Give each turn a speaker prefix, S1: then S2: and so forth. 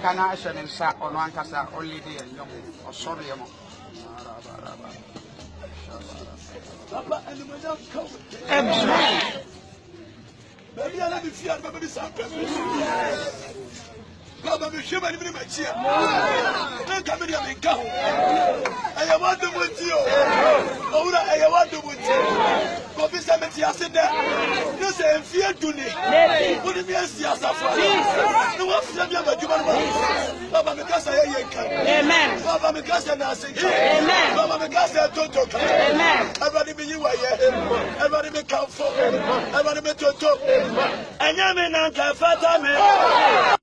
S1: Kana ashen sa ono ankasa olidi enyom osori emo papa animaja ko baby ala bi fiar baby sa baba me shema ni machia na kamera me ka ho aya wadu mutio owura aya wadu mutio ko bi se meti asede no se enfie duni woni mi asiasa fo no wa fia bi abaduma no baba me kasa ye yenka amen baba me kasa na asenka amen baba me kasa tonto amen everybody be you ye everybody me comfort everybody me tonto anya me na ka fata me